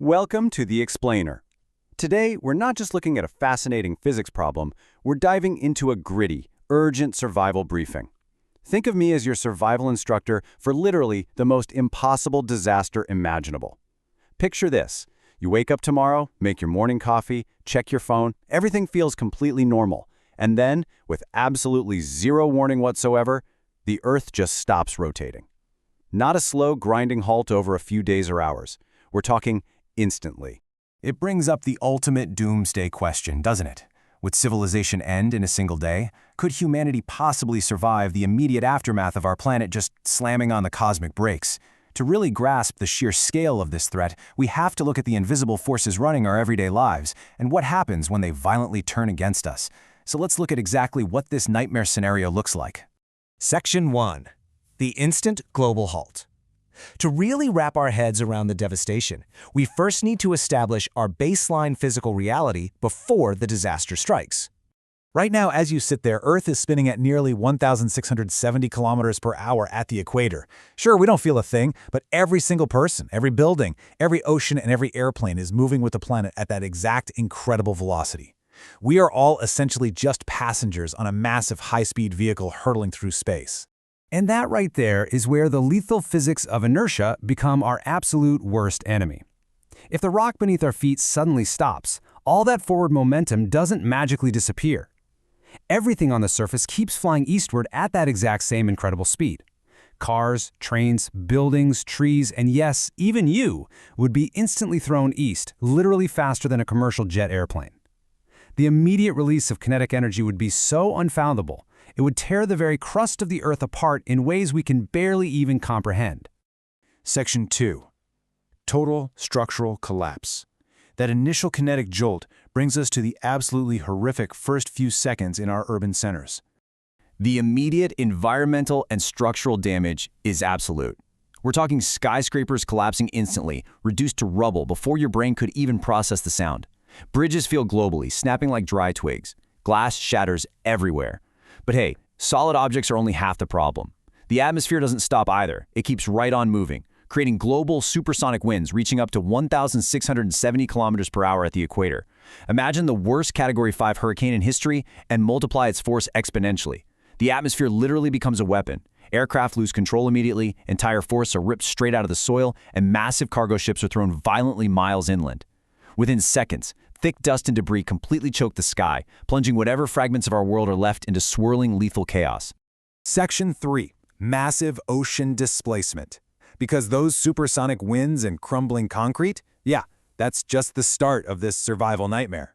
Welcome to The Explainer. Today, we're not just looking at a fascinating physics problem, we're diving into a gritty, urgent survival briefing. Think of me as your survival instructor for literally the most impossible disaster imaginable. Picture this. You wake up tomorrow, make your morning coffee, check your phone, everything feels completely normal. And then, with absolutely zero warning whatsoever, the Earth just stops rotating. Not a slow, grinding halt over a few days or hours. We're talking instantly. It brings up the ultimate doomsday question, doesn't it? Would civilization end in a single day? Could humanity possibly survive the immediate aftermath of our planet just slamming on the cosmic brakes? To really grasp the sheer scale of this threat, we have to look at the invisible forces running our everyday lives and what happens when they violently turn against us. So let's look at exactly what this nightmare scenario looks like. Section 1. The instant global halt. To really wrap our heads around the devastation, we first need to establish our baseline physical reality before the disaster strikes. Right now, as you sit there, Earth is spinning at nearly 1,670 kilometers per hour at the equator. Sure, we don't feel a thing, but every single person, every building, every ocean, and every airplane is moving with the planet at that exact incredible velocity. We are all essentially just passengers on a massive high-speed vehicle hurtling through space. And that right there is where the lethal physics of inertia become our absolute worst enemy. If the rock beneath our feet suddenly stops, all that forward momentum doesn't magically disappear. Everything on the surface keeps flying eastward at that exact same incredible speed. Cars, trains, buildings, trees, and yes, even you would be instantly thrown east, literally faster than a commercial jet airplane. The immediate release of kinetic energy would be so unfathomable, it would tear the very crust of the Earth apart in ways we can barely even comprehend. Section 2. Total structural collapse. That initial kinetic jolt brings us to the absolutely horrific first few seconds in our urban centers. The immediate environmental and structural damage is absolute. We're talking skyscrapers collapsing instantly, reduced to rubble before your brain could even process the sound. Bridges feel globally, snapping like dry twigs. Glass shatters everywhere. But hey, solid objects are only half the problem. The atmosphere doesn't stop either. It keeps right on moving, creating global supersonic winds reaching up to 1,670 kilometers per hour at the equator. Imagine the worst Category 5 hurricane in history and multiply its force exponentially. The atmosphere literally becomes a weapon. Aircraft lose control immediately, entire forests are ripped straight out of the soil, and massive cargo ships are thrown violently miles inland. Within seconds, thick dust and debris completely choke the sky, plunging whatever fragments of our world are left into swirling, lethal chaos. Section 3. Massive ocean displacement. Because those supersonic winds and crumbling concrete, that's just the start of this survival nightmare.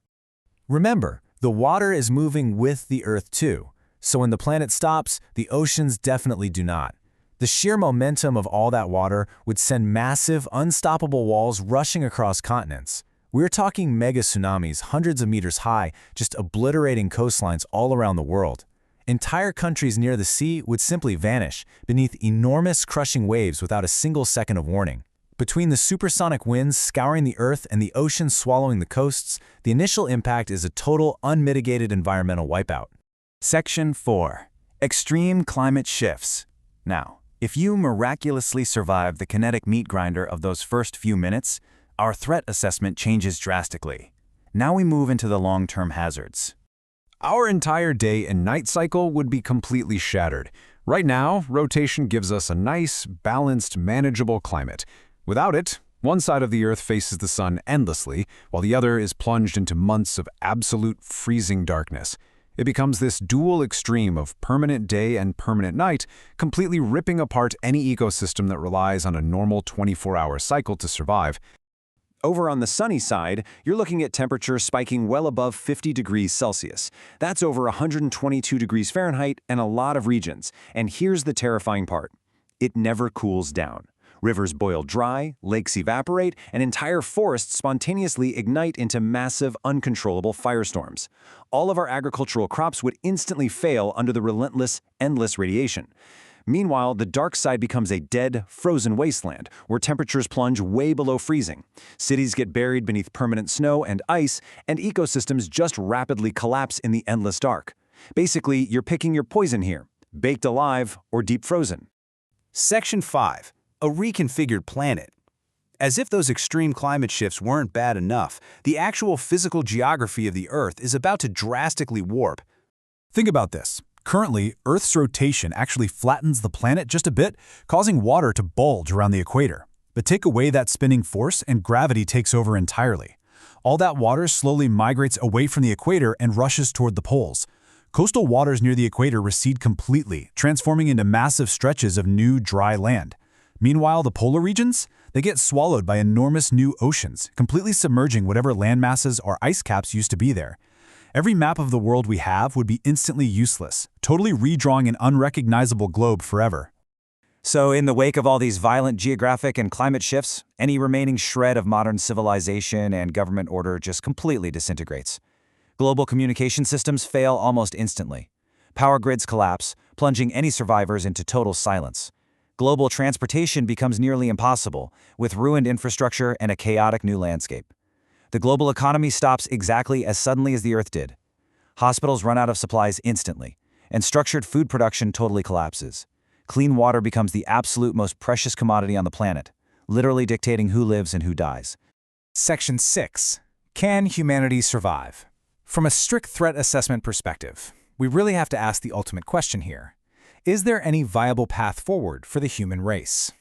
Remember, the water is moving with the Earth too, so when the planet stops, the oceans definitely do not. The sheer momentum of all that water would send massive, unstoppable walls rushing across continents. We're talking mega tsunamis hundreds of meters high, just obliterating coastlines all around the world. Entire countries near the sea would simply vanish beneath enormous crushing waves without a single second of warning. Between the supersonic winds scouring the Earth and the ocean swallowing the coasts, the initial impact is a total, unmitigated environmental wipeout. Section 4. Extreme climate shifts. Now, if you miraculously survive the kinetic meat grinder of those first few minutes, our threat assessment changes drastically. Now we move into the long-term hazards. Our entire day and night cycle would be completely shattered. Right now, rotation gives us a nice, balanced, manageable climate. Without it, one side of the Earth faces the sun endlessly, while the other is plunged into months of absolute freezing darkness. It becomes this dual extreme of permanent day and permanent night, completely ripping apart any ecosystem that relies on a normal 24-hour cycle to survive. Over on the sunny side, you're looking at temperatures spiking well above 50 degrees Celsius. That's over 122 degrees Fahrenheit in a lot of regions. And here's the terrifying part. It never cools down. Rivers boil dry, lakes evaporate, and entire forests spontaneously ignite into massive, uncontrollable firestorms. All of our agricultural crops would instantly fail under the relentless, endless radiation. Meanwhile, the dark side becomes a dead, frozen wasteland where temperatures plunge way below freezing. Cities get buried beneath permanent snow and ice, and ecosystems just rapidly collapse in the endless dark. Basically, you're picking your poison here, baked alive or deep frozen. Section 5. A reconfigured planet. As if those extreme climate shifts weren't bad enough, the actual physical geography of the Earth is about to drastically warp. Think about this. Currently, Earth's rotation actually flattens the planet just a bit, causing water to bulge around the equator. But take away that spinning force and gravity takes over entirely. All that water slowly migrates away from the equator and rushes toward the poles. Coastal waters near the equator recede completely, transforming into massive stretches of new, dry land. Meanwhile, the polar regions? They get swallowed by enormous new oceans, completely submerging whatever landmasses or ice caps used to be there. Every map of the world we have would be instantly useless, totally redrawing an unrecognizable globe forever. So in the wake of all these violent geographic and climate shifts, any remaining shred of modern civilization and government order just completely disintegrates. Global communication systems fail almost instantly. Power grids collapse, plunging any survivors into total silence. Global transportation becomes nearly impossible, with ruined infrastructure and a chaotic new landscape. The global economy stops exactly as suddenly as the Earth did. Hospitals run out of supplies instantly, and structured food production totally collapses. Clean water becomes the absolute most precious commodity on the planet, literally dictating who lives and who dies. Section 6. Can humanity survive? From a strict threat assessment perspective, we really have to ask the ultimate question here. Is there any viable path forward for the human race?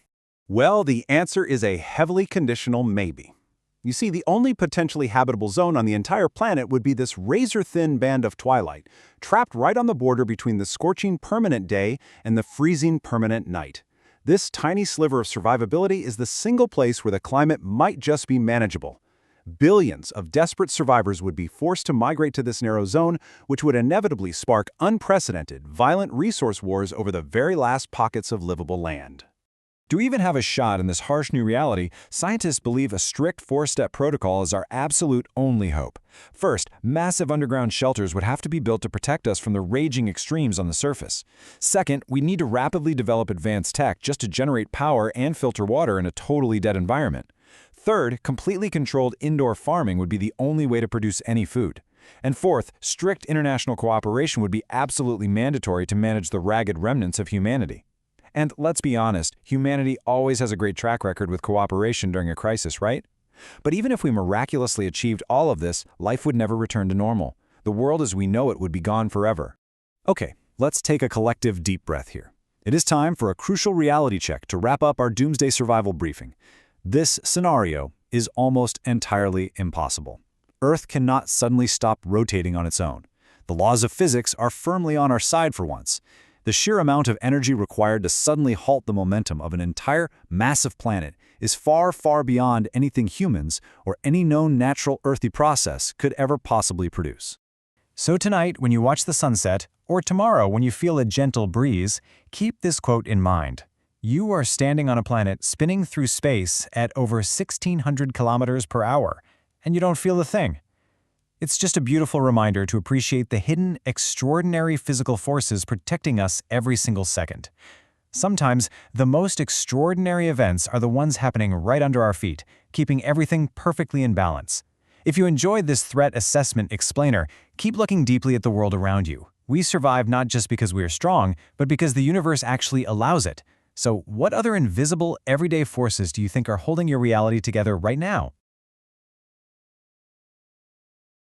Well, the answer is a heavily conditional maybe. You see, the only potentially habitable zone on the entire planet would be this razor-thin band of twilight, trapped right on the border between the scorching permanent day and the freezing permanent night. This tiny sliver of survivability is the single place where the climate might just be manageable. Billions of desperate survivors would be forced to migrate to this narrow zone, which would inevitably spark unprecedented, violent resource wars over the very last pockets of livable land. To even have a shot in this harsh new reality, scientists believe a strict four-step protocol is our absolute only hope. First, massive underground shelters would have to be built to protect us from the raging extremes on the surface. Second, we need to rapidly develop advanced tech just to generate power and filter water in a totally dead environment. Third, completely controlled indoor farming would be the only way to produce any food. And fourth, strict international cooperation would be absolutely mandatory to manage the ragged remnants of humanity. And let's be honest, humanity always has a great track record with cooperation during a crisis, right? But even if we miraculously achieved all of this, life would never return to normal. The world as we know it would be gone forever. Okay, let's take a collective deep breath here. It is time for a crucial reality check to wrap up our doomsday survival briefing. This scenario is almost entirely impossible. Earth cannot suddenly stop rotating on its own. The laws of physics are firmly on our side for once. The sheer amount of energy required to suddenly halt the momentum of an entire massive planet is far, far beyond anything humans or any known natural earthy process could ever possibly produce. So tonight, when you watch the sunset, or tomorrow when you feel a gentle breeze, keep this quote in mind. You are standing on a planet spinning through space at over 1,600 kilometers per hour, and you don't feel a thing. It's just a beautiful reminder to appreciate the hidden, extraordinary physical forces protecting us every single second. Sometimes, the most extraordinary events are the ones happening right under our feet, keeping everything perfectly in balance. If you enjoyed this threat assessment explainer, keep looking deeply at the world around you. We survive not just because we are strong, but because the universe actually allows it. So, what other invisible, everyday forces do you think are holding your reality together right now?